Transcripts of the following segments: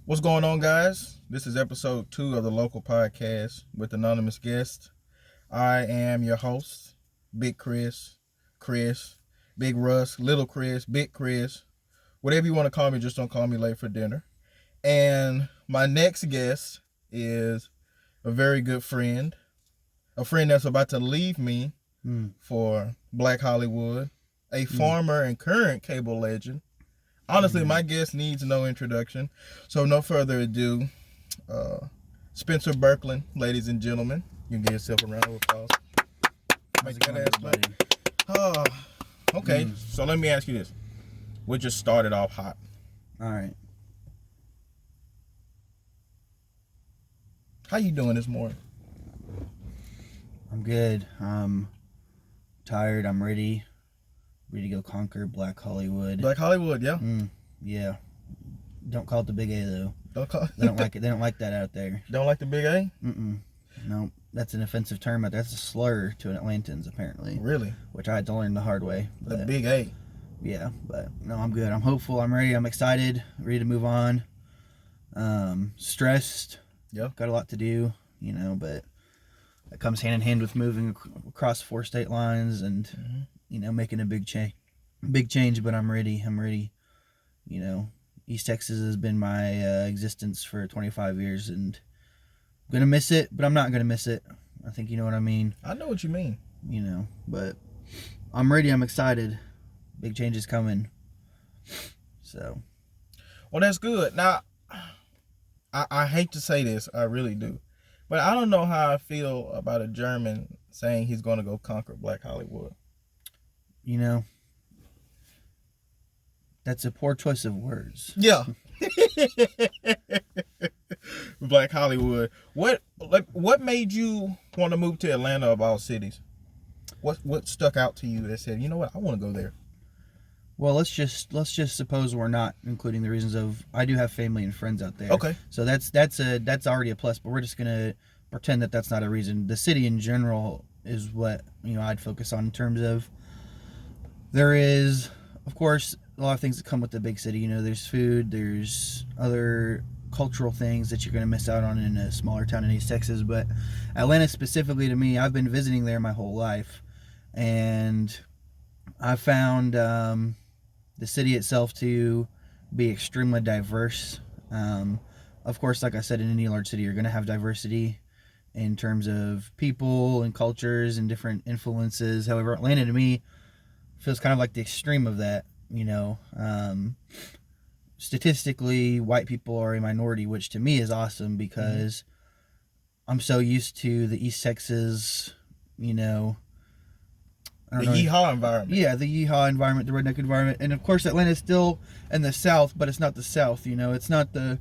What's going on, guys? This is episode 2 of the local podcast with anonymous guest. I am your host, Big Chris, Big Russ, Little Chris, Big Chris, whatever you want to call me, just don't call me late for dinner. And my next guest is a very good friend, a friend that's about to leave me for Black Hollywood, a former and current cable legend. Honestly, my guest needs no introduction. So, no further ado, Spencer Berkland, ladies and gentlemen. You can give yourself a round of applause. Make that ass clap. Oh, okay, so let me ask you this. We'll just start it off hot. All right. How you doing this morning? I'm good. I'm tired. I'm ready. Ready to go conquer Black Hollywood. Black Hollywood, yeah. Yeah. Don't call it the Big A though. Don't call They don't like it. They don't like that out there. Don't like the Big A? No, that's an offensive term. That's a slur to Atlantans apparently. Really? Which I had to learn the hard way. The Big A. Yeah, but no, I'm good. I'm hopeful. I'm ready. I'm excited. Ready to move on. Stressed. Yeah. Got a lot to do, but it comes hand in hand with moving across 4 state lines and making a big change. But I'm ready. East Texas has been my existence for 25 years, and I'm gonna miss it, but I'm not gonna miss it. I think you know what I mean. I know what you mean. But I'm ready. I'm excited. Big change is coming. So. Well, that's good. Now, I hate to say this, I really do, but I don't know how I feel about a German saying he's going to go conquer Black Hollywood. That's a poor choice of words. Yeah. Black Hollywood. What made you want to move to Atlanta of all cities? What stuck out to you that said, you know what, I want to go there? Well, let's just suppose we're not including the reasons of I do have family and friends out there. Okay. So that's already a plus, but we're just gonna pretend that that's not a reason. The city in general is what I'd focus on in terms of. There is, of course, a lot of things that come with the big city. There's food, there's other cultural things that you're gonna miss out on in a smaller town in East Texas. But Atlanta specifically, to me, I've been visiting there my whole life, and I found the city itself to be extremely diverse. Of course, like I said, in any large city, you're going to have diversity in terms of people and cultures and different influences. However, Atlanta to me feels kind of like the extreme of that. Statistically, white people are a minority, which to me is awesome because I'm so used to the East Texas, The yeehaw environment. Yeah, the yeehaw environment, the redneck environment, and of course Atlanta's still in the South, but it's not the South. It's not the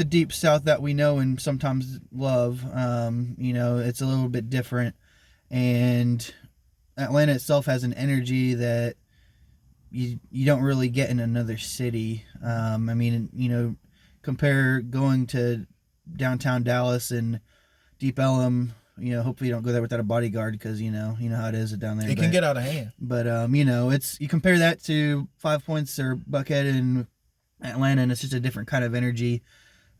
deep South that we know and sometimes love. It's a little bit different, and Atlanta itself has an energy that you don't really get in another city. Compare going to downtown Dallas and Deep Ellum. Hopefully you don't go there without a bodyguard because you know how it is down there. It can get out of hand. But it's you compare that to Five Points or Buckhead and Atlanta, and it's just a different kind of energy.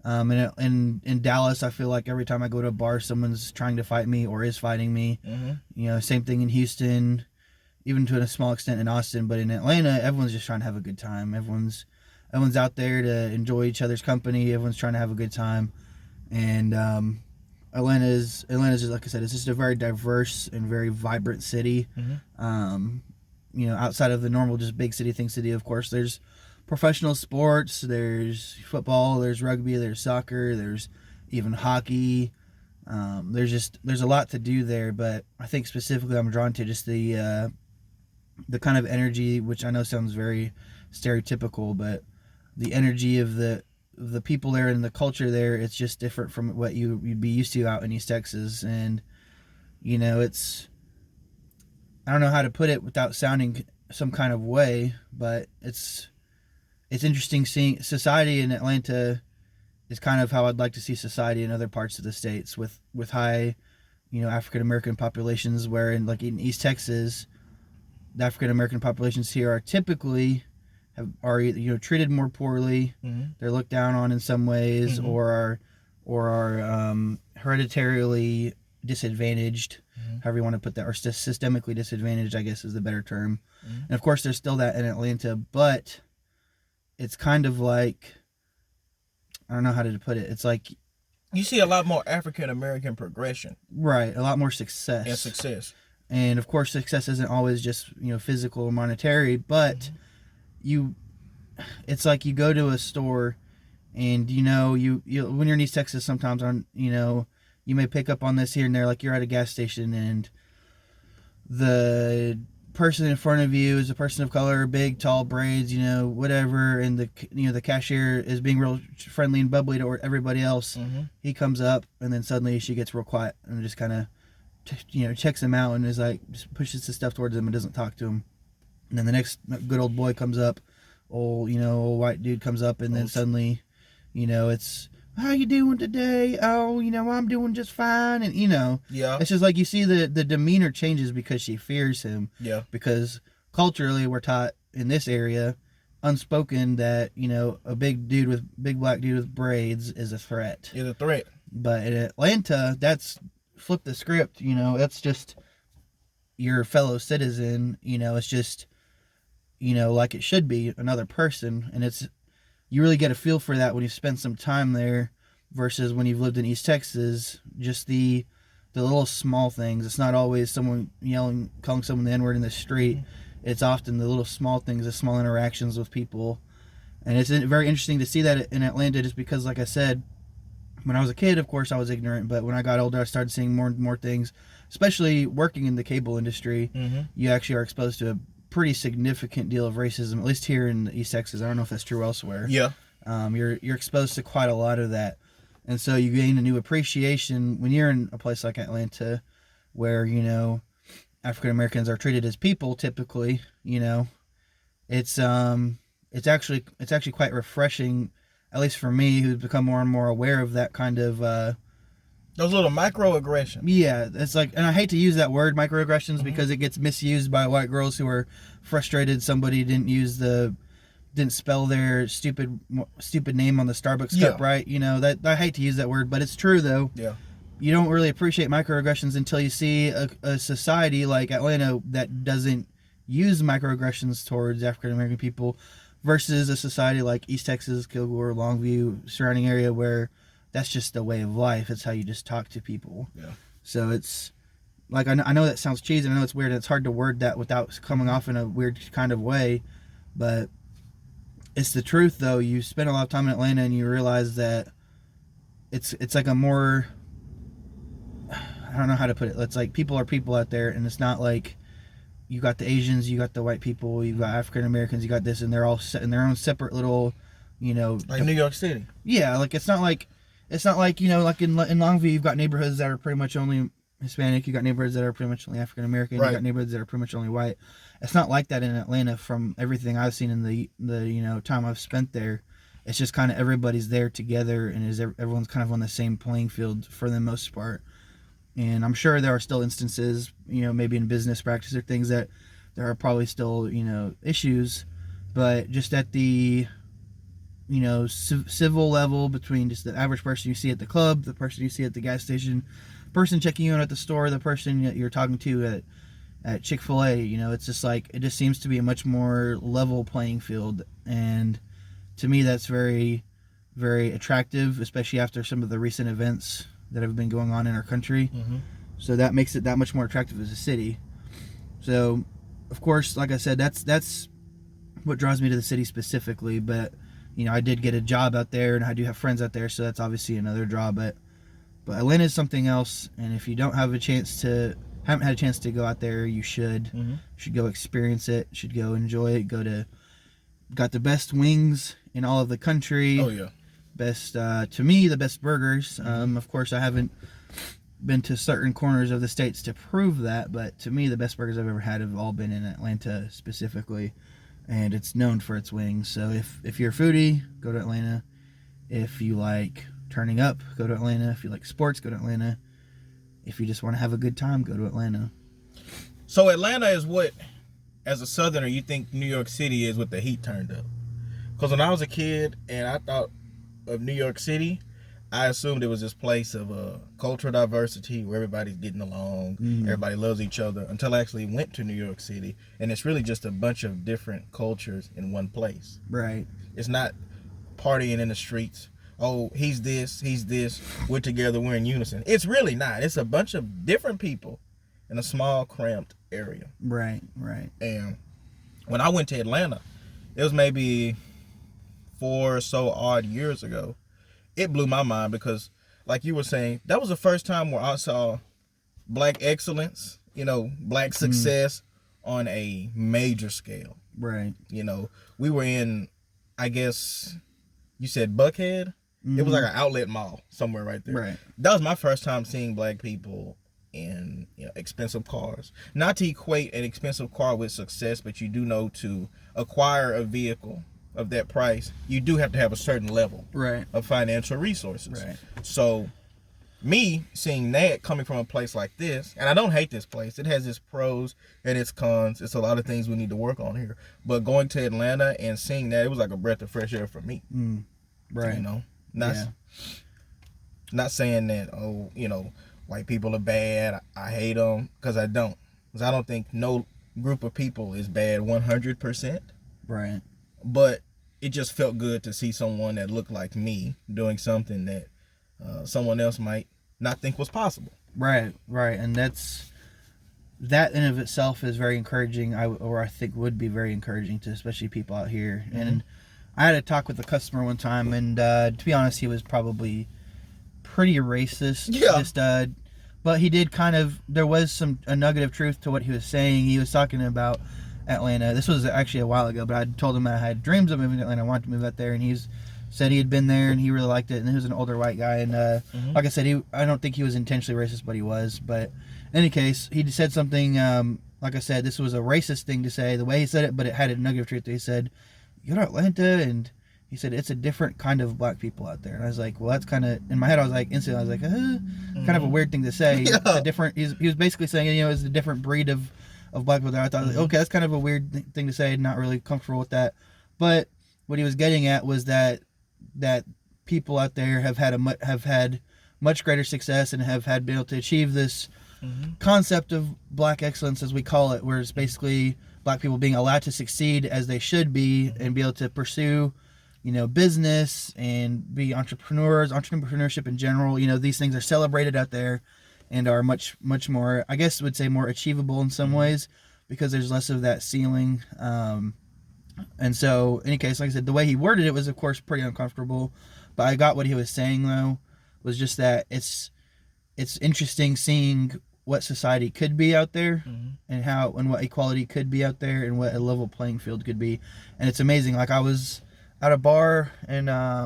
And in Dallas, I feel like every time I go to a bar, someone's trying to fight me or is fighting me. Same thing in Houston, even to a small extent in Austin. But in Atlanta, everyone's just trying to have a good time. Everyone's out there to enjoy each other's company. Everyone's trying to have a good time, and Atlanta's just, like I said, it's just a very diverse and very vibrant city. Outside of the normal just big city thing city, of course, there's professional sports, there's football, there's rugby, there's soccer, there's even hockey. There's a lot to do there, but I think specifically I'm drawn to just the kind of energy, which I know sounds very stereotypical, but the energy of the people there and the culture there, it's just different from what you'd be used to out in East Texas. And it's, I don't know how to put it without sounding some kind of way, but it's interesting seeing society in Atlanta is kind of how I'd like to see society in other parts of the states with high, African American populations, where in East Texas, the African American populations here are typically are treated more poorly. Mm-hmm. They're looked down on in some ways, Mm-hmm. or are hereditarily disadvantaged, however you want to put that, or systemically disadvantaged, I guess is the better term. Mm-hmm. And of course, there's still that in Atlanta, but it's kind of like, I don't know how to put it. It's like you see a lot more African American progression, right, a lot more success and success. And of course, success isn't always just physical or monetary, but it's like you go to a store, and you when you're in East Texas, sometimes you may pick up on this here and there, like you're at a gas station and the person in front of you is a person of color, big, tall braids, whatever, and the cashier is being real friendly and bubbly to everybody else. Mm-hmm. He comes up, and then suddenly she gets real quiet and just kind of, checks him out and is like, just pushes his stuff towards him and doesn't talk to him. And then the next good old boy comes up, old white dude comes up, and then suddenly, it's, how you doing today? Oh, I'm doing just fine. And, yeah, it's just like you see the demeanor changes because she fears him. Yeah. Because culturally we're taught in this area, unspoken, that, a big black dude with braids is a threat. Is a threat. But in Atlanta, that's flip the script, that's just your fellow citizen, it's just, like it should be, another person. And you really get a feel for that when you spend some time there versus when you've lived in East Texas. Just the little small things. It's not always someone calling someone the N-word in the street. It's often the little small things, the small interactions with people. And it's very interesting to see that in Atlanta, just because, like I said, when I was a kid, of course, I was ignorant, but when I got older, I started seeing more and more things, especially working in the cable industry. Mm-hmm. You actually are exposed to a pretty significant deal of racism, at least here in East Texas. I don't know if that's true elsewhere. Yeah. You're exposed to quite a lot of that. And so you gain a new appreciation when you're in a place like Atlanta, where, African Americans are treated as people typically. It's actually quite refreshing, at least for me, who's become more and more aware of that kind of those little microaggressions. Yeah, it's like, and I hate to use that word, microaggressions, because it gets misused by white girls who are frustrated somebody didn't spell their stupid name on the Starbucks cup right. That I hate to use that word, but it's true though. Yeah. You don't really appreciate microaggressions until you see a society like Atlanta that doesn't use microaggressions towards African American people, versus a society like East Texas, Kilgore, Longview, surrounding area, where that's just the way of life. It's how you just talk to people. Yeah. So it's like, I know that sounds cheesy. I know it's weird. And it's hard to word that without coming off in a weird kind of way, but it's the truth though. You spend a lot of time in Atlanta and you realize that it's like a more, I don't know how to put it. It's like people are people out there, and it's not like you got the Asians, you got the white people, you got African Americans, you got this, and they're all set in their own separate little, like New York City. Yeah, like it's not like like in Longview you've got neighborhoods that are pretty much only Hispanic, you got neighborhoods that are pretty much only African American, right. You got neighborhoods that are pretty much only white. It's not like that in Atlanta. From everything I've seen in the time I've spent there, it's just kind of everybody's there together, and everyone's kind of on the same playing field for the most part. And I'm sure there are still instances, maybe in business practice or things, that there are probably still, issues, but just at the, civil level, between just the average person you see at the club, the person you see at the gas station, person checking you in at the store, the person that you're talking to at Chick-fil-A, it's just like, it just seems to be a much more level playing field. And to me, that's very, very attractive, especially after some of the recent events that have been going on in our country. Mm-hmm. So that makes it that much more attractive as a city. So, of course, like I said, that's what draws me to the city specifically. But, I did get a job out there, and I do have friends out there, so that's obviously another draw. But Atlanta is something else, and if you haven't had a chance to go out there, you should. Mm-hmm. You should go experience it. You should go enjoy it. Got the best wings in all of the country. Oh yeah. Best, to me, the best burgers. Of course, I haven't been to certain corners of the states to prove that, but to me, the best burgers I've ever had have all been in Atlanta specifically, and it's known for its wings. So if you're a foodie, go to Atlanta. If you like turning up, go to Atlanta. If you like sports, go to Atlanta. If you just want to have a good time, go to Atlanta. So Atlanta is what, as a Southerner, you think New York City is with the heat turned up? Because when I was a kid and I thought of New York City, I assumed it was this place of cultural diversity where everybody's getting along, everybody loves each other, until I actually went to New York City, and it's really just a bunch of different cultures in one place. Right. It's not partying in the streets. Oh, he's this, we're together, we're in unison. It's really not. It's a bunch of different people in a small, cramped area. Right. And when I went to Atlanta, it was maybe 4 or so odd years ago. It blew my mind because, like you were saying, that was the first time where I saw black excellence, black success on a major scale. Right. We were in, I guess, you said Buckhead? It was like an outlet mall somewhere right there. Right. That was my first time seeing black people in expensive cars. Not to equate an expensive car with success, but you do know to acquire a vehicle of that price, you do have to have a certain level of financial resources. Right. So me seeing that coming from a place like this, and I don't hate this place, it has its pros and its cons. It's a lot of things we need to work on here, but going to Atlanta and seeing that, it was like a breath of fresh air for me. Right. Not saying that white people are bad, I hate them, because I don't think no group of people is bad 100%. Right. But it just felt good to see someone that looked like me doing something that someone else might not think was possible. Right. And that in of itself is very encouraging, I think would be very encouraging to especially people out here. And I had a talk with a customer one time, and to be honest, he was probably pretty racist. Yeah. But he did there was a nugget of truth to what he was saying. He was talking about Atlanta. This was actually a while ago, but I told him I had dreams of moving to Atlanta. I wanted to move out there, and he said he had been there and he really liked it. And he was an older white guy, and like I said, I don't think he was intentionally racist, but he was. But in any case, he said something. Like I said, this was a racist thing to say, the way he said it, but it had a nugget of truth. He said, "You're to Atlanta," and he said it's a different kind of black people out there. And I was like, well, that's kind of, in my head, I was like, instantly, I was like, kind of a weird thing to say. Yeah. It's a different. He was basically saying, it's a different breed of black people there. I thought, okay, that's kind of a weird thing to say. Not really comfortable with that. But what he was getting at was that people out there have had much greater success and have been able to achieve this concept of black excellence, as we call it, where it's basically black people being allowed to succeed as they should be and be able to pursue, business and be entrepreneurship in general. These things are celebrated out there and are much, much more, I guess would say, more achievable in some ways because there's less of that ceiling. And so, in any case, like I said, the way he worded it was, of course, pretty uncomfortable. But I got what he was saying, though, was just that it's interesting seeing what society could be out there and what equality could be out there and what a level playing field could be. And it's amazing. Like, I was at a bar and I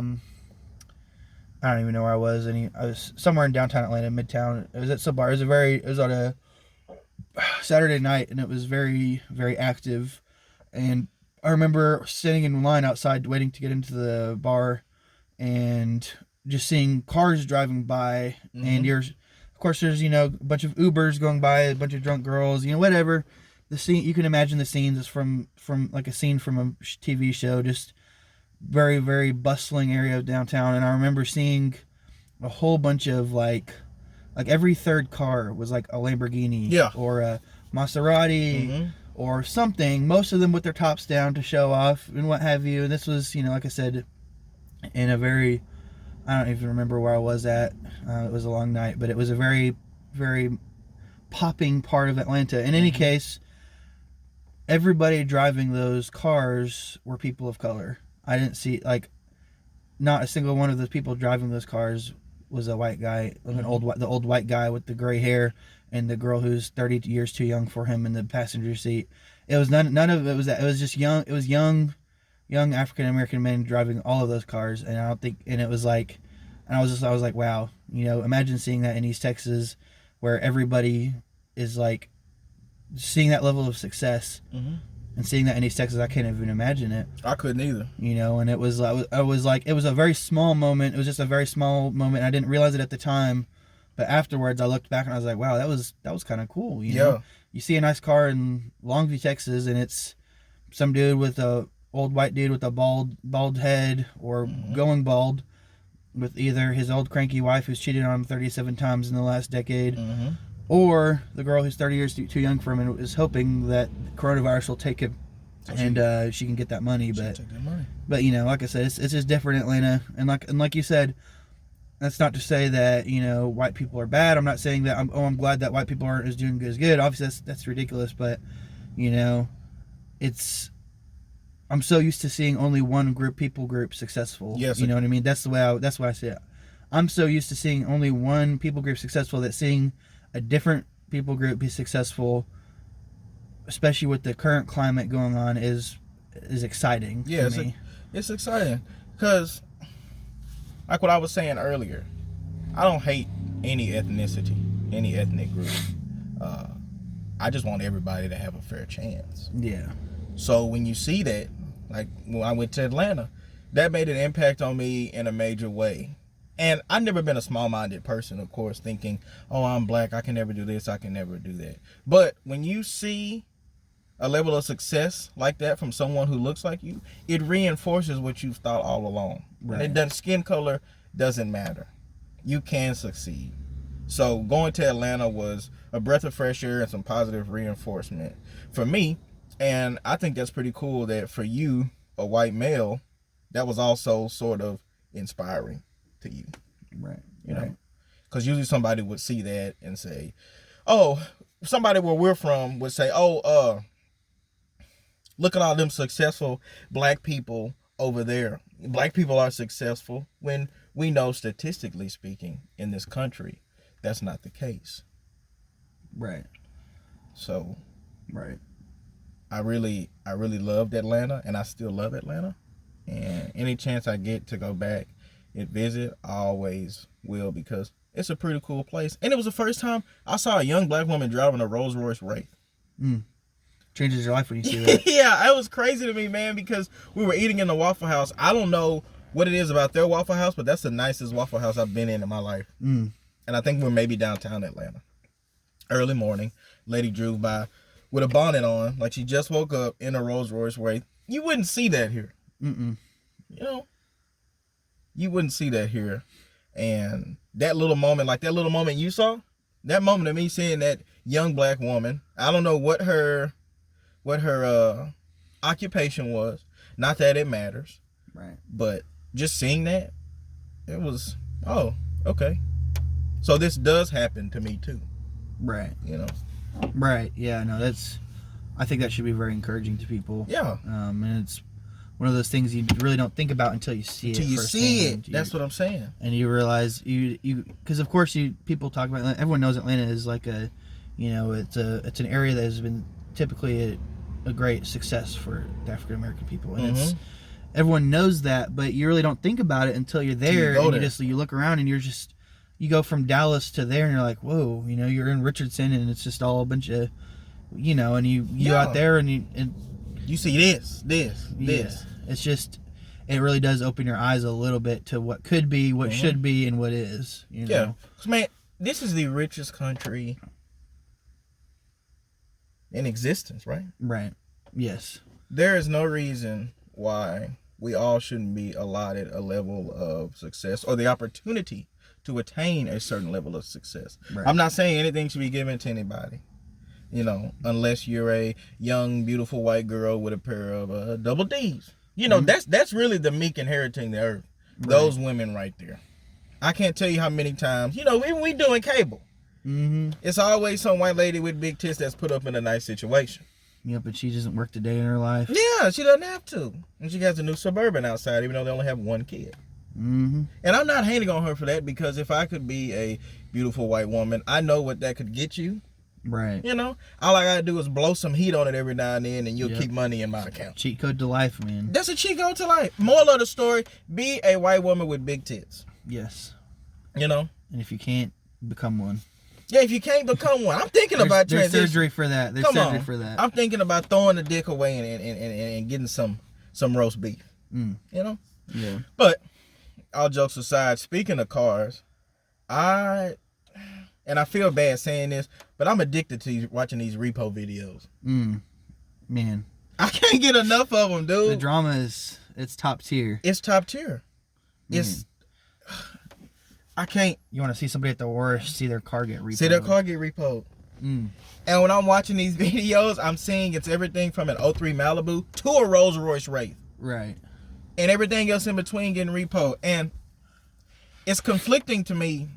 don't even know where I was. I was somewhere in downtown Atlanta, Midtown. It was at some bar. It was on a Saturday night, and it was very, very active. And I remember sitting in line outside waiting to get into the bar and just seeing cars driving by. And of course, there's, a bunch of Ubers going by, a bunch of drunk girls, whatever. The scene, you can imagine the scenes is from like a scene from a TV show, just very, very bustling area of downtown. And I remember seeing a whole bunch of like every third car was like a Lamborghini or a Maserati or something, most of them with their tops down to show off and what have you. And this was, like I said, in a very, I don't even remember where I was at. It was a long night, but it was a very, very popping part of Atlanta. In any case, everybody driving those cars were people of color. I didn't see, not a single one of the people driving those cars was a white guy, the old white guy with the gray hair and the girl who's 30 years too young for him in the passenger seat. It was none of it was that. It was just young. It was young African American men driving all of those cars, and it was like, and I was like, wow, imagine seeing that in East Texas, where everybody is like seeing that level of success. And seeing that in East Texas, I can't even imagine it. I couldn't either. And it was, I was like, it was a very small moment. It was just a very small moment. I didn't realize it at the time, but afterwards I looked back and I was like, wow, that was kind of cool. You know? You see a nice car in Longview, Texas, and it's some dude with a old white dude with a bald head or going bald, with either his old cranky wife who's cheated on him 37 times in the last decade, or the girl who's 30 years too young for him and is hoping that coronavirus will take him and she can get that money. But you know, like I said, it's just different in Atlanta, and like you said, that's not to say that, you know, white people are bad. I'm not saying that I'm glad that white people aren't as doing as good. Obviously that's ridiculous, but you know, I'm so used to seeing only one people group successful. Yes, you know what I mean? That's why I say it. I'm so used to seeing only one people group successful that seeing a different people group be successful, especially with the current climate going on, is exciting. Yeah, to me. It's exciting because, like what I was saying earlier, I don't hate any ethnicity, any ethnic group. I just want everybody to have a fair chance. Yeah. So when you see that, like when I went to Atlanta, that made an impact on me in a major way. And I've never been a small-minded person, of course, thinking, oh, I'm black, I can never do this, I can never do that. But when you see a level of success like that from someone who looks like you, it reinforces what you've thought all along. Right. And skin color doesn't matter. You can succeed. So going to Atlanta was a breath of fresh air and some positive reinforcement for me. And I think that's pretty cool that for you, a white male, that was also sort of inspiring to you. Right. You know? Because usually somebody would see that and say, oh, somebody where we're from would say, oh, look at all them successful black people over there. Black people are successful, when we know, statistically speaking, in this country, that's not the case. Right. So, right. I really loved Atlanta, and I still love Atlanta. And any chance I get to go back and visit, I always will, because it's a pretty cool place. And it was the first time I saw a young black woman driving a Rolls Royce Wraith. Changes your life when you see that. Yeah, it was crazy to me, man, because we were eating in the Waffle House. I don't know what it is about their Waffle House, but that's the nicest Waffle House I've been in my life. And I think we're maybe downtown Atlanta. Early morning, lady drove by with a bonnet on, like she just woke up, in a Rolls Royce Wraith. You wouldn't see that here. You know? You wouldn't see that here. And that little moment, like that little moment you saw, that moment of me seeing that young black woman, I don't know what her occupation was. Not that it matters. Right. But just seeing that, it was, oh, okay. So this does happen to me too. Right. You know? Right. Yeah, no, I think that should be very encouraging to people. Yeah. And it's one of those things you really don't think about until you see it. Until you see it. That's what I'm saying. And you realize because of course people talk about, everyone knows Atlanta is like a, you know, it's an area that has been typically a great success for African American people, and it's, everyone knows that, but you really don't think about it until you're there, and you look around and you go from Dallas to there, and you're like, whoa, you know, you're in Richardson, and it's just all a bunch of, you know, and you out there and you see this. It's just, it really does open your eyes a little bit to what could be, what should be, and what is. You know? Yeah, 'cause, man, this is the richest country in existence, right? Right. Yes. There is no reason why we all shouldn't be allotted a level of success or the opportunity to attain a certain level of success. Right. I'm not saying anything should be given to anybody, you know, unless you're a young, beautiful white girl with a pair of double D's. You know, that's really the meek inheriting the earth. Right. Those women right there. I can't tell you how many times, you know, we doing cable. It's always some white lady with big tits that's put up in a nice situation. Yeah, but she doesn't work a day in her life. Yeah, she doesn't have to. And she has a new Suburban outside, even though they only have one kid. And I'm not hating on her for that, because if I could be a beautiful white woman, I know what that could get you. Right. You know, all I gotta do is blow some heat on it every now and then, and you'll keep money in my account. Cheat code to life, man. That's a cheat code to life. Moral of the story: be a white woman with big tits. Yes. You know. And if you can't, become one. Yeah, if you can't become one, I'm thinking about transition. There's surgery for that. There's surgery for that. I'm thinking about throwing the dick away and getting some roast beef. You know. Yeah. But all jokes aside, speaking of cars, I feel bad saying this, but I'm addicted to watching these repo videos. Man. I can't get enough of them, dude. The drama it's top tier. It's top tier. It's I can't. You want to see somebody at the worst, see their car get repoed. See their car get repoed. And when I'm watching these videos, I'm seeing it's everything from an 03 Malibu to a Rolls Royce Wraith. Right. And everything else in between getting repoed. And it's conflicting to me,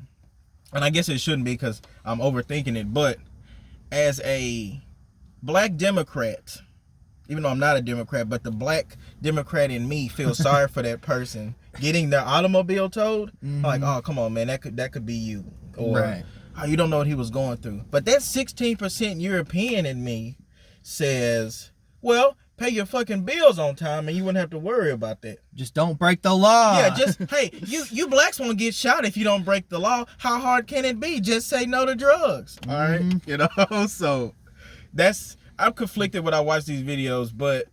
and I guess it shouldn't be because I'm overthinking it, but as a black Democrat, even though I'm not a Democrat, but the black Democrat in me feels sorry for that person getting their automobile towed. I'm like, oh, come on, man, that could be you. Or, right. Oh, you don't know what he was going through. But that 16% European in me says, well, pay your fucking bills on time and you wouldn't have to worry about that. Just don't break the law. Yeah, just, hey, you blacks won't get shot if you don't break the law. How hard can it be? Just say no to drugs. All right? You know, so I'm conflicted when I watch these videos, but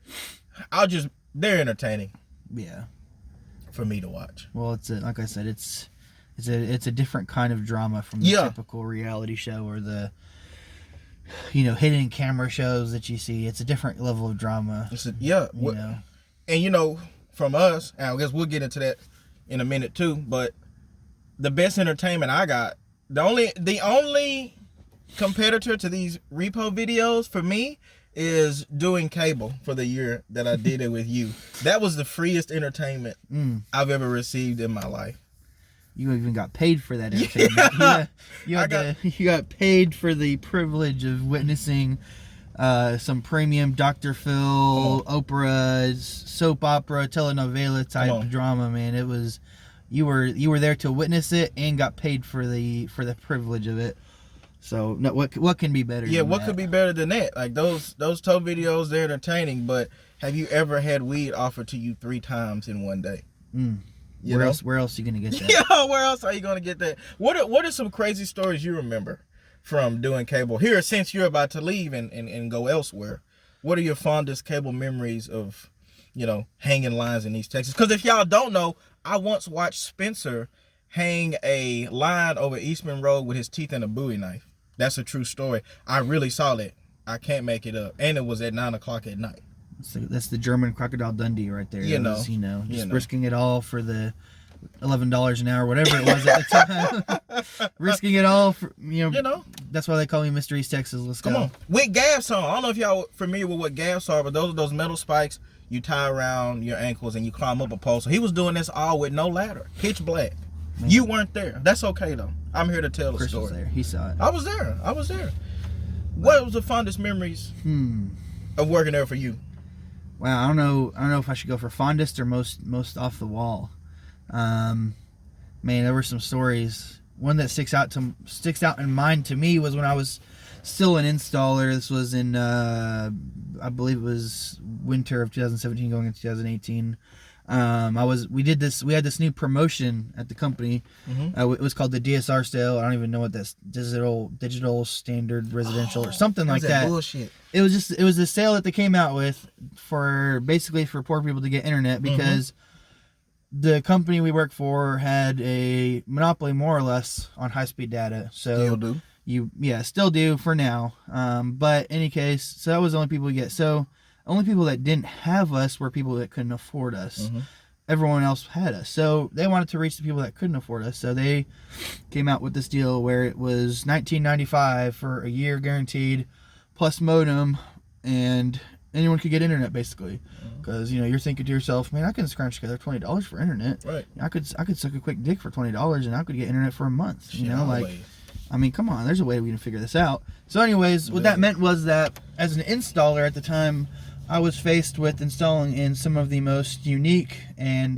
they're entertaining. Yeah. For me to watch. Well, like I said, it's a different kind of drama from the typical reality show or the hidden camera shows that you see. It's a different level of drama. And from us, and I guess we'll get into that in a minute too, but the best entertainment I got, the only competitor to these repo videos for me is doing cable for the year that I did it with you. That was the freest entertainment I've ever received in my life. You even got paid for that entertainment. You got paid for the privilege of witnessing some premium Dr. Phil, Oprah, soap opera, telenovela type drama, man. It was you were there to witness it and got paid for the privilege of it. So no, what can be better? Yeah, what could be better than that? Like those tow videos, they're entertaining. But have you ever had weed offered to you 3 times in one day? Where else are you gonna get that? Yeah, where else are you gonna get that? What are some crazy stories you remember from doing cable here? Since you're about to leave and go elsewhere, what are your fondest cable memories of, hanging lines in East Texas? Because if y'all don't know, I once watched Spencer hang a line over Eastman Road with his teeth in a Bowie knife. That's a true story. I really saw that. I can't make it up. And it was at 9:00 at night. That's the German Crocodile Dundee right there. Just risking it all for the $11 an hour, whatever it was at the time. Risking it all for, That's why they call me Mr. East Texas. Let's go. Come on. With gas on. I don't know if y'all familiar with what gas are, but those are those metal spikes you tie around your ankles and you climb up a pole. So he was doing this all with no ladder. Pitch black. Man. You weren't there. That's okay though. I'm here to tell the Chris story. Was there. He saw it. I was there. What was the fondest memories of working there for you? Well, I don't know if I should go for fondest or most off the wall. Man, there were some stories. One that sticks out in mind to me was when I was still an installer. This was in I believe it was winter of 2017 going into 2018. We had this new promotion at the company. It was called the DSR sale. I don't even know what that's digital standard residential or something like that. Bullshit. It was the sale that they came out with for poor people to get internet because the company we work for had a monopoly more or less on high speed data. So still do. Still do for now. But in any case, so that was the only people we get. So only people that didn't have us were people that couldn't afford us. Everyone else had us. So they wanted to reach the people that couldn't afford us. So they came out with this deal where it was $19.95 for a year guaranteed, plus modem, and anyone could get internet basically. Because you're thinking to yourself, man, I can scrounge together $20 for internet. Right. I could suck a quick dick for $20 and I could get internet for a month. I mean, come on, there's a way we can figure this out. So anyways, what that meant was that as an installer at the time, I was faced with installing in some of the most unique and,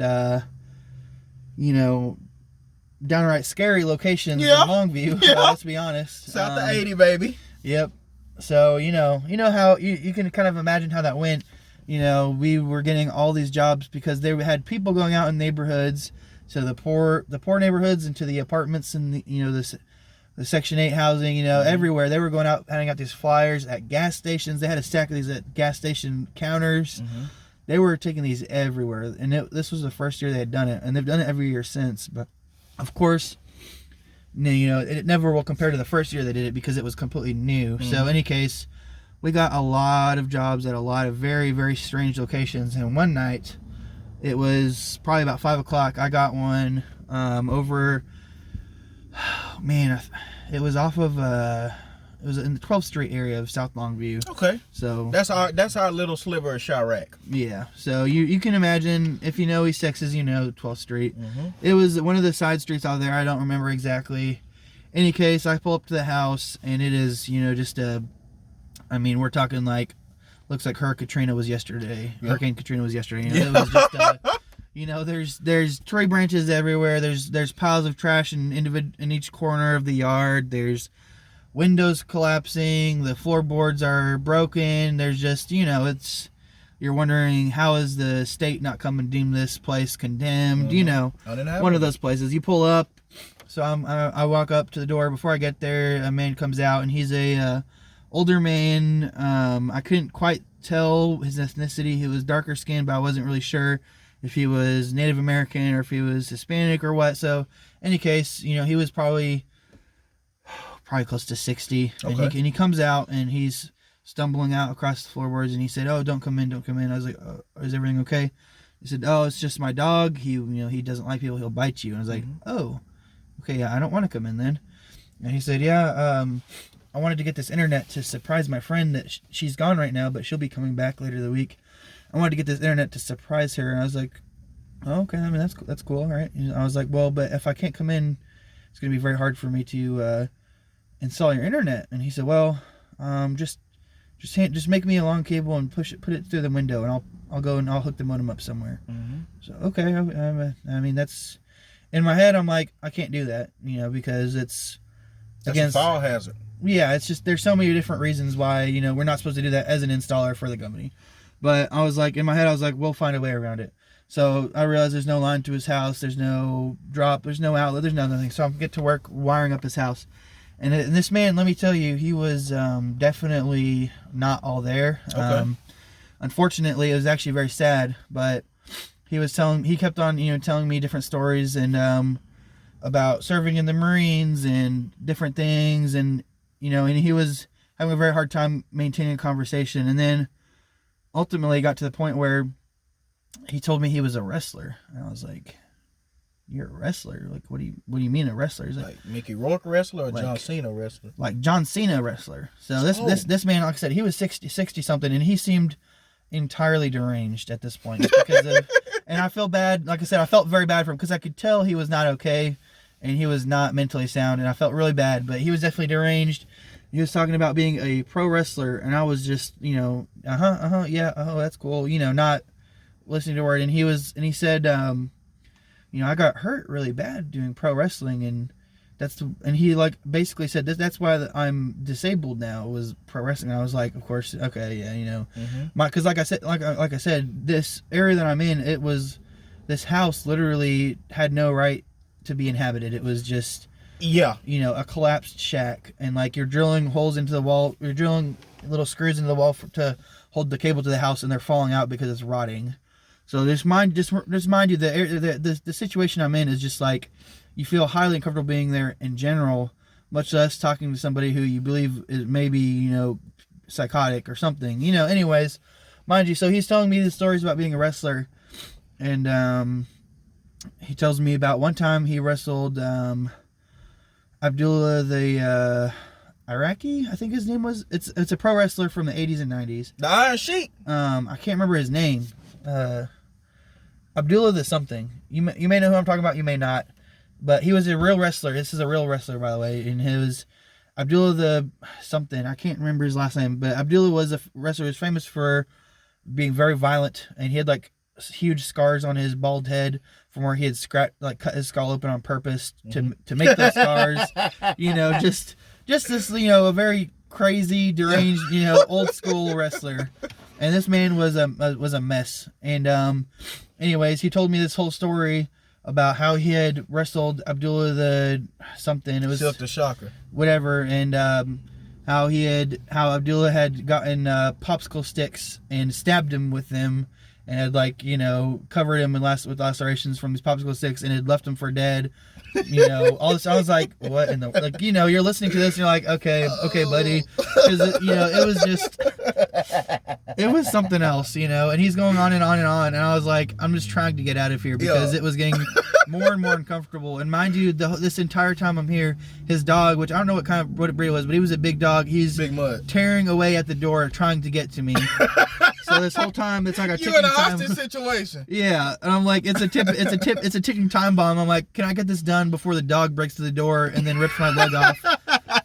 downright scary locations in Longview. Let's be honest. South of 80, baby. Yep. So, you know how you can kind of imagine how that went. We were getting all these jobs because they had people going out in neighborhoods, so the poor neighborhoods, into the apartments and the Section 8 housing, everywhere. They were going out, handing out these flyers at gas stations. They had a stack of these at gas station counters. They were taking these everywhere. And this was the first year they had done it. And they've done it every year since. But, of course, it never will compare to the first year they did it because it was completely new. So, in any case, we got a lot of jobs at a lot of very, very strange locations. And one night, it was probably about 5 o'clock. I got one over. Oh, man, it was off of. It was in the 12th Street area of South Longview. Okay. So that's our little sliver of Chirac. Yeah. So you can imagine, if you know East Texas, you know 12th Street. Mm-hmm. It was one of the side streets out there. I don't remember exactly. Any case, I pull up to the house, and it is, just we're talking like, looks like Hurricane Katrina was yesterday. Yeah. Hurricane Katrina was yesterday. It was just, there's tree branches everywhere. There's piles of trash in each corner of the yard. There's windows collapsing. The floorboards are broken. There's just, you're wondering, how is the state not come and deem this place condemned? One of those places. You pull up. So I walk up to the door. Before I get there, a man comes out, and he's a older man. I couldn't quite tell his ethnicity. He was darker skinned, but I wasn't really sure if he was Native American or if he was Hispanic or what. So, any case, he was probably close to 60. Okay. And he comes out, and he's stumbling out across the floorboards, and he said, "Oh, don't come in. I was like, "Is everything okay?" He said, "Oh, it's just my dog. He doesn't like people. He'll bite you." And I was like, "Oh, okay, yeah, I don't want to come in then." And he said, "Yeah, I wanted to get this internet to surprise my friend that she's gone right now, but she'll be coming back later the week. I wanted to get this internet to surprise her." And I was like, "Oh, okay, that's cool, all right." And I was like, "Well, but if I can't come in, it's going to be very hard for me to install your internet." And he said, "Well, just make me a long cable and put it through the window, and I'll go and I'll hook the modem up somewhere." Mm-hmm. So, okay, that's... In my head, I'm like, I can't do that, because it's against... a fall hazard. Yeah, it's just, there's so many different reasons why, we're not supposed to do that as an installer for the company. But I was like, in my head, I was like, we'll find a way around it. So I realized there's no line to his house, there's no drop, there's no outlet, there's nothing. So I get to work wiring up his house. And this man, let me tell you, he was definitely not all there. Okay. Unfortunately, it was actually very sad, but he kept on, telling me different stories and about serving in the Marines and different things, and and he was having a very hard time maintaining a conversation. And then ultimately got to the point where he told me he was a wrestler, and I was like, "You're a wrestler? Like, what do you mean a wrestler?" He's like Mickey Rourke wrestler or John Cena wrestler? Like John Cena wrestler. So this man, like I said, he was 60 something, and he seemed entirely deranged at this point, because of, and I feel bad. Like I said, I felt very bad for him because I could tell he was not okay, and he was not mentally sound, and I felt really bad. But he was definitely deranged. He was talking about being a pro wrestler, and I was just, yeah, that's cool, not listening to a word. And he said, I got hurt really bad doing pro wrestling, and and he like basically said that's why I'm disabled now, was pro wrestling. And I was like, of course, okay, yeah, because like I said, this area that I'm in, this house literally had no right to be inhabited. It was just, a collapsed shack, and like you're drilling holes into the wall, you're drilling little screws into the wall to hold the cable to the house, and they're falling out because it's rotting. So just mind you, the situation I'm in is just like, you feel highly uncomfortable being there in general, much less talking to somebody who you believe is maybe, psychotic or something. Anyways, mind you, so he's telling me the stories about being a wrestler, and he tells me about one time he wrestled Abdullah the Iraqi, I think his name was. It's a pro wrestler from the 80s and 90s. The Iron Sheik. I can't remember his name. Abdullah the something. You may know who I'm talking about, you may not. But he was a real wrestler. This is a real wrestler, by the way. And he was Abdullah the something. I can't remember his last name. But Abdullah was a wrestler who was famous for being very violent. And he had like huge scars on his bald head from where he had cut his skull open on purpose to make those scars. Just this, a very crazy, deranged, old school wrestler. And this man was a mess. And anyways, he told me this whole story about how he had wrestled Abdullah the something. It was Silk the Shocker. Whatever. And how Abdullah had gotten popsicle sticks and stabbed him with them and had like, you know, covered him with lacerations from these popsicle sticks and had left him for dead. You know, all this. I was like, what in the, like, you know, you're listening to this and you're like, okay, buddy. Because, you know, it was something else, you know, and he's going on and on and on. And I was like, I'm just trying to get out of here because it was getting more and more uncomfortable. And mind you, this entire time I'm here, his dog, which I don't know what breed it was, but he was a big dog. He's Big Mud. tearing away at the door trying to get to me. So this whole time it's like a ticking You in a time. hostage situation. Yeah, and I'm like, it's a ticking time bomb. I'm like, can I get this done before the dog breaks through the door and then rips my leg off?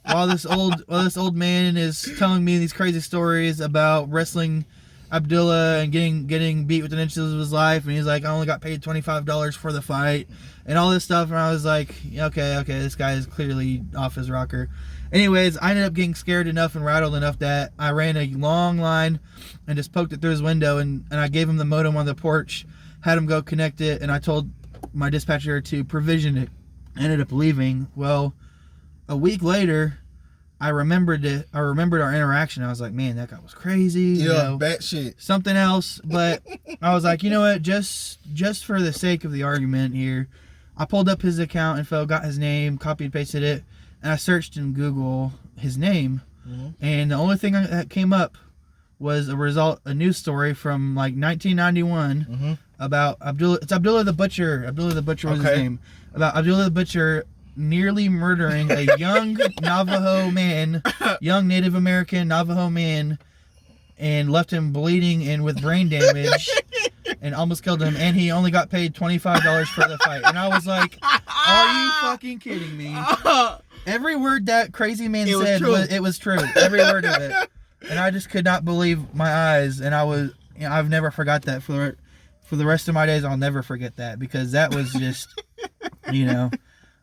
While this old man is telling me these crazy stories about wrestling Abdullah and getting beat within inches of his life, and he's like, I only got paid $25 for the fight and all this stuff, and I was like, okay, this guy is clearly off his rocker. Anyways, I ended up getting scared enough and rattled enough that I ran a long line and just poked it through his window, and I gave him the modem on the porch, had him go connect it, and I told my dispatcher to provision it. I ended up leaving. Well, a week later, I remembered our interaction. I was like, man, that guy was crazy. Yeah, you know, batshit. something else. But I was like, you know what? Just for the sake of the argument here, I pulled up his account info, got his name, copied and pasted it, and I searched in Google his name. Mm-hmm. And the only thing that came up was a news story from like 1991 mm-hmm. about Abdullah. It's Abdullah the Butcher. Abdullah the Butcher was his name. About Abdullah the Butcher nearly murdering a young young Native American Navajo man, and left him bleeding and with brain damage and almost killed him, and he only got paid $25 for the fight. And I was like, are you fucking kidding me? Every word that crazy man said was true. Every word of it. And I just could not believe my eyes, and I've never forgot that for the rest of my days. I'll never forget that, because that was just you know,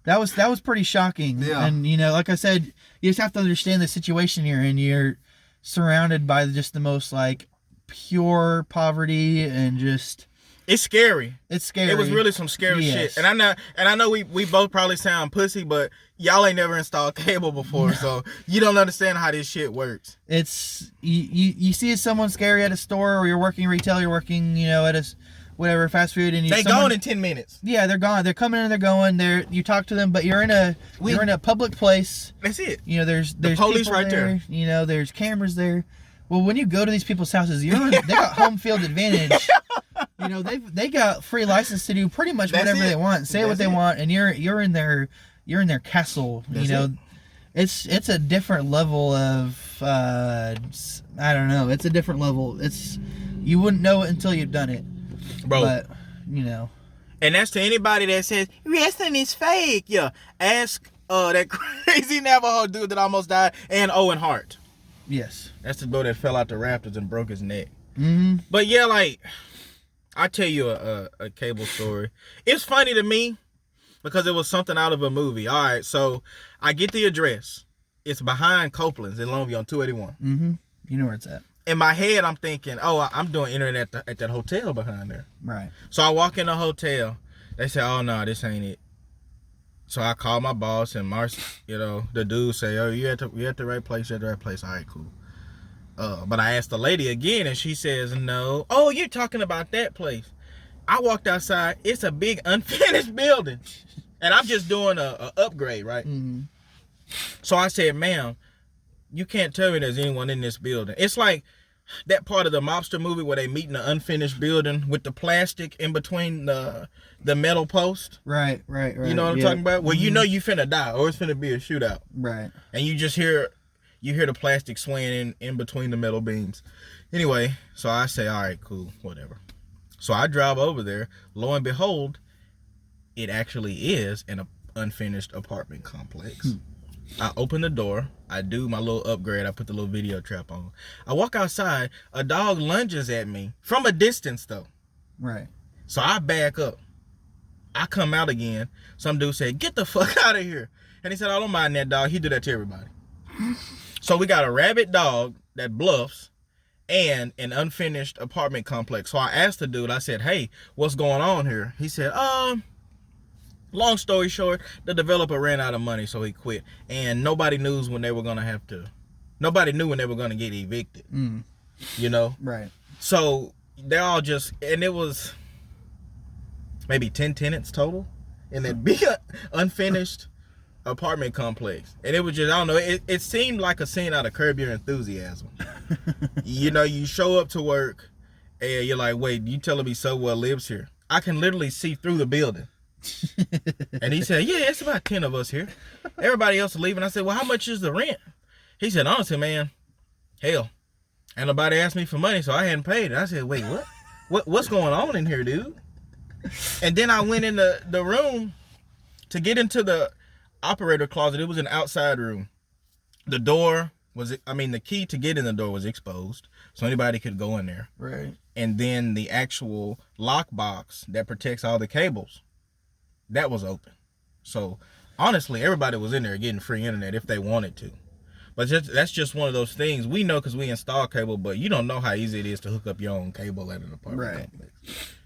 that was pretty shocking. Yeah. And, you know, like I said, you just have to understand the situation you're in. You're surrounded by just the most, like, pure poverty, and just... It's scary. It's scary. It was really some scary shit. And I know we both probably sound pussy, but y'all ain't never installed cable before, so you don't understand how this shit works. It's... You see someone scary at a store, or you're working retail, you're working, you know, at a... whatever, fast food, and gone in 10 minutes. Yeah, they're gone. They're coming and they're going. You talk to them, but you're in a public place. That's it. You know, there's police right there. You know, there's cameras there. Well, when you go to these people's houses, they got home field advantage. You know, they got free license to do pretty much whatever they want, say what they want, and you're in their castle. You know, it's a different level of I don't know. It's a different level. You wouldn't know it until you've done it. Bro, but, you know, and that's to anybody that says wrestling is fake. Yeah, ask that crazy Navajo dude that almost died, and Owen Hart. Yes, that's the boy that fell out the rafters and broke his neck. Mm-hmm. But yeah, like, I tell you a cable story. It's funny to me because it was something out of a movie. All right, so I get the address. It's behind Copeland's in Longview on 281. Mm-hmm. You know where it's at. In my head, I'm thinking, I'm doing internet at that hotel behind there. Right. So I walk in the hotel. They say, oh, no, this ain't it. So I call my boss, and the dude say, oh, you're at the right place. You're at the right place. All right, cool. But I asked the lady again, and she says, no. Oh, you're talking about that place. I walked outside. It's a big unfinished building. And I'm just doing a upgrade, right? Mm-hmm. So I said, ma'am, you can't tell me there's anyone in this building. It's like that part of the mobster movie where they meet in the unfinished building with the plastic in between the metal post. Right. You know what I'm talking about? Well, you know you finna die, or it's finna be a shootout. Right. And you just hear the plastic swaying in between the metal beams. Anyway, so I say, all right, cool, whatever. So I drive over there. Lo and behold, it actually is an unfinished apartment complex. I open the door. I do my little upgrade. I put the little video trap on. I walk outside. A dog lunges at me from a distance, though. Right. So I back up. I come out again. Some dude said, get the fuck out of here. And he said, I don't mind that dog. He do that to everybody. So we got a rabid dog that bluffs and an unfinished apartment complex. So I asked the dude, I said, hey, what's going on here? He said, long story short, the developer ran out of money, so he quit. And nobody knew when they were going to get evicted. You know? Right. So, they're all just, and it was maybe 10 tenants total in that big unfinished apartment complex. And it was just, I don't know, it seemed like a scene out of Curb Your Enthusiasm. You know, you show up to work and you're like, wait, you telling me Subwell lives here? I can literally see through the building. And he said, yeah, it's about 10 of us here. Everybody else is leaving. I said, well, how much is the rent? He said, honestly, man, hell, and nobody asked me for money, so I hadn't paid it. I said, wait, what? What's going on in here, dude? And then I went in the room to get into the operator closet. It was an outside room. The door was, the key to get in the door was exposed, so anybody could go in there. Right. And then the actual lock box that protects all the cables, that was open. So honestly, everybody was in there getting free internet if they wanted to. But that's just one of those things. We know because we install cable, but you don't know how easy it is to hook up your own cable at an apartment complex.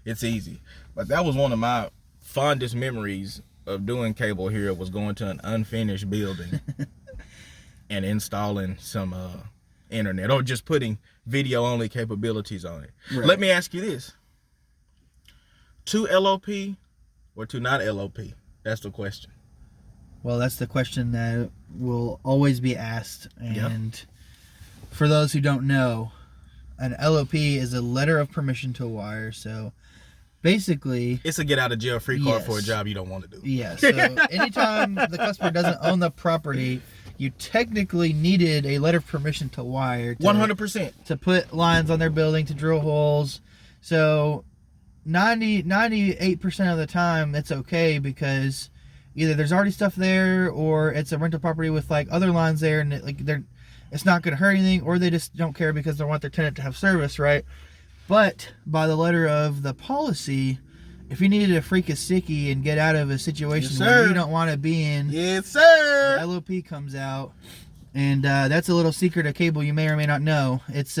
It's easy. But that was one of my fondest memories of doing cable here, was going to an unfinished building and installing some internet, or just putting video only capabilities on it. Right. Let me ask you this. To LOP or to not LOP? That's the question. Well, that's the question that will always be asked. And for those who don't know, an LOP is a letter of permission to wire. So basically, it's a get out of jail free card for a job you don't want to do. Yeah. So anytime the customer doesn't own the property, you technically needed a letter of permission to wire. 100%. To put lines on their building, to drill holes. So 98% of the time, it's okay, because either there's already stuff there, or it's a rental property with like other lines there, and it's not going to hurt anything, or they just don't care because they want their tenant to have service, right? But by the letter of the policy, if you needed to freak a sickie and get out of a situation where you don't want to be in, the LOP comes out. And that's a little secret of cable you may or may not know. It's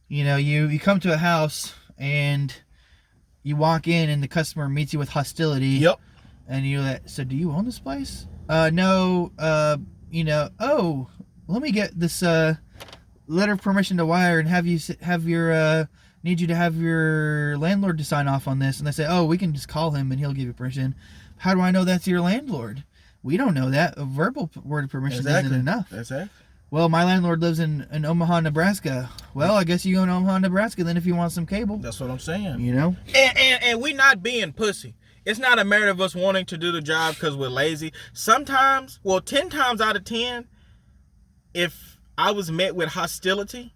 you come to a house and you walk in and the customer meets you with hostility. Yep. And you're like, so do you own this place? No. Oh, let me get this letter of permission to wire and need you to have your landlord to sign off on this. And they say, oh, we can just call him and he'll give you permission. How do I know that's your landlord? We don't know that. A verbal word of permission isn't enough. Exactly. Well, my landlord lives in Omaha, Nebraska. Well, I guess you go to Omaha, Nebraska then if you want some cable. That's what I'm saying. You know? And we not being pussy. It's not a matter of us wanting to do the job because we're lazy. Sometimes, 10 times out of 10, if I was met with hostility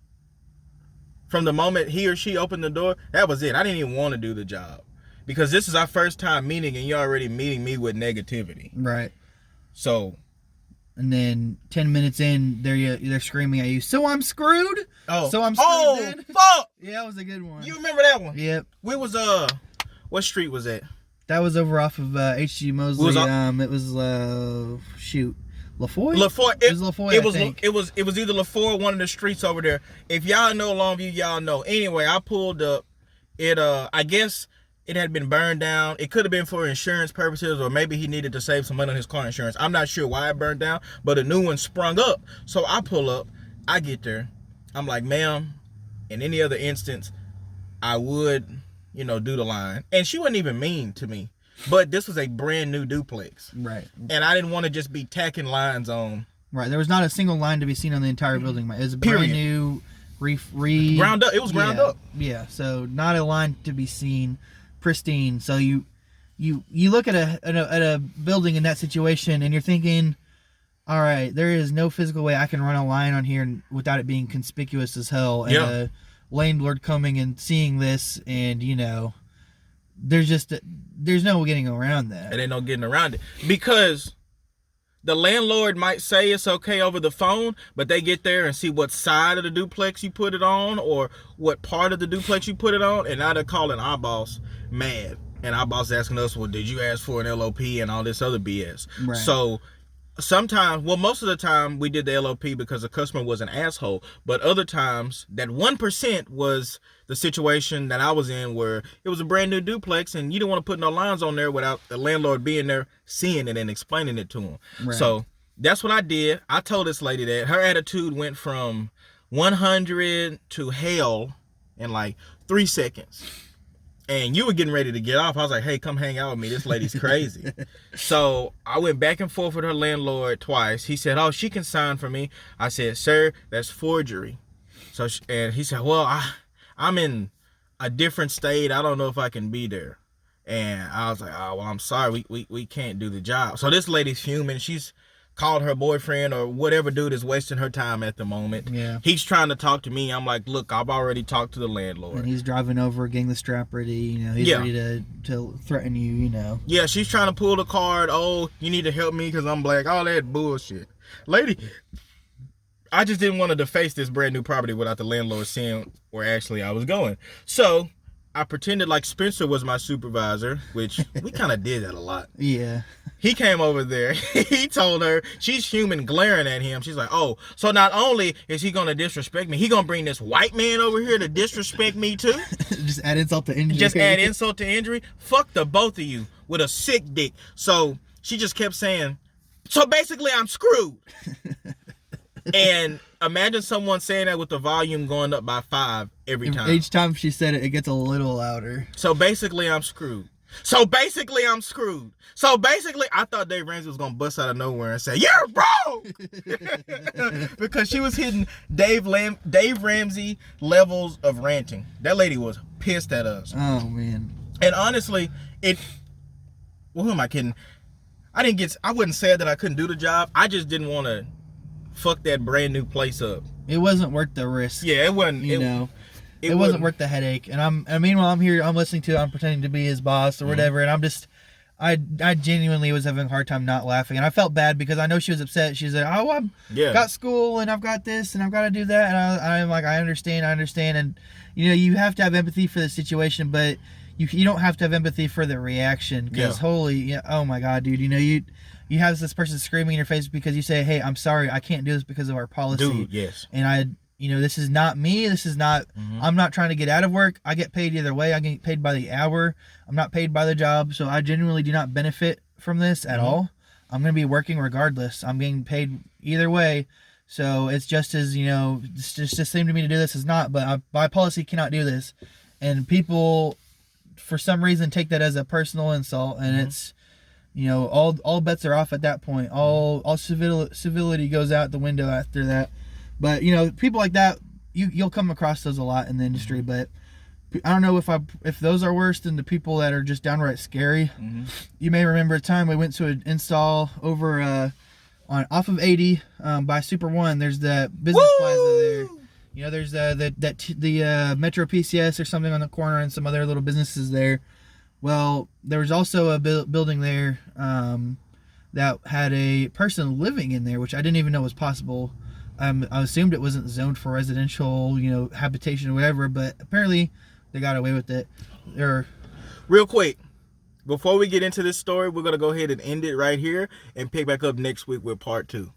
from the moment he or she opened the door, that was it. I didn't even want to do the job. Because this is our first time meeting and you're already meeting me with negativity. Right. So, and then 10 minutes in, they're screaming at you, so I'm screwed? Oh. So I'm screwed. Oh, fuck! Yeah, that was a good one. You remember that one? Yep. We was, what street was that? That was over off of H.G. Mosley. It was LaFoy? LaFoy. It was LaFoy, I think. It was either LaFoy or one of the streets over there. If y'all know Longview, y'all know. Anyway, I pulled up. I guess it had been burned down. It could have been for insurance purposes, or maybe he needed to save some money on his car insurance. I'm not sure why it burned down, but a new one sprung up. So I pull up. I get there. I'm like, ma'am, in any other instance, I would, do the line. And she wasn't even mean to me. But this was a brand new duplex. Right. And I didn't want to just be tacking lines on. Right. There was not a single line to be seen on the entire building. It was a brand new ground up. It was ground up. Yeah. So not a line to be seen, pristine. So you look at a building in that situation and you're thinking, all right, there is no physical way I can run a line on here without it being conspicuous as hell. And a landlord coming and seeing this, and there's no getting around that. And ain't no getting around it, because the landlord might say it's okay over the phone, but they get there and see what side of the duplex you put it on, or what part of the duplex you put it on, and now they're calling our boss mad, and our boss asking us, well, did you ask for an LOP and all this other BS? Right. So sometimes, most of the time we did the LOP because the customer was an asshole, but other times that 1% was the situation that I was in, where it was a brand new duplex and you didn't want to put no lines on there without the landlord being there, seeing it and explaining it to him. Right. So that's what I did. I told this lady that her attitude went from 100 to hell in like 3 seconds. And you were getting ready to get off. I was like, hey, come hang out with me. This lady's crazy. So I went back and forth with her landlord twice. He said, oh, she can sign for me. I said, sir, that's forgery. And he said, well, I'm in a different state. I don't know if I can be there. And I was like, oh, well, I'm sorry. We can't do the job. So this lady's fuming. She's called her boyfriend or whatever dude is wasting her time at the moment. Yeah. He's trying to talk to me. I'm like, look, I've already talked to the landlord. And he's driving over, getting the strap ready. You know, he's ready to threaten you, you know. Yeah, she's trying to pull the card. Oh, you need to help me because I'm black. All that bullshit. Lady, I just didn't want to deface this brand new property without the landlord seeing where actually I was going. So I pretended like Spencer was my supervisor, which we kind of did that a lot. Yeah. He came over there. He told her, she's human glaring at him. She's like, oh, so not only is he going to disrespect me, he going to bring this white man over here to disrespect me too? Just add insult to injury. Just add insult to injury? Fuck the both of you with a sick dick. So she just kept saying, so basically I'm screwed. And imagine someone saying that with the volume going up by 5 every time. Each time she said it, it gets a little louder. So basically I'm screwed. So basically I'm screwed. So basically I thought Dave Ramsey was going to bust out of nowhere and say, you're wrong! Because she was hitting Dave Ramsey levels of ranting. That lady was pissed at us. Oh, man. And honestly, well, who am I kidding? I wouldn't say that I couldn't do the job. I just didn't want to fuck that brand new place up. It wasn't worth the risk. Yeah, it wasn't. It wasn't worth the headache. And meanwhile I'm here, I'm listening to it, I'm pretending to be his boss or whatever, and I genuinely was having a hard time not laughing, and I felt bad because I know she was upset. She's like, oh, I've got school and I've got this and I've got to do that, and I'm like, I understand, and you have to have empathy for the situation, but you don't have to have empathy for the reaction, because oh my god, dude, you have this person screaming in your face because you say, hey, I'm sorry, I can't do this because of our policy. Dude, yes. And this is not me. This is not, I'm not trying to get out of work. I get paid either way. I get paid by the hour. I'm not paid by the job. So I genuinely do not benefit from this at all. I'm going to be working regardless. I'm getting paid either way. So it's just as, it's just the same to me to do this as not, but my policy cannot do this. And people, for some reason, take that as a personal insult, and it's, all bets are off at that point. All civility goes out the window after that. But people like that, you'll come across those a lot in the industry. But I don't know if those are worse than the people that are just downright scary. You may remember a time we went to an install over off of 80 by Super One. There's the business plaza there. There's the Metro PCS or something on the corner, and some other little businesses there. Well, there was also a building there that had a person living in there, which I didn't even know was possible. I assumed it wasn't zoned for residential, habitation or whatever, but apparently they got away with it. Real quick, before we get into this story, we're going to go ahead and end it right here and pick back up next week with part 2.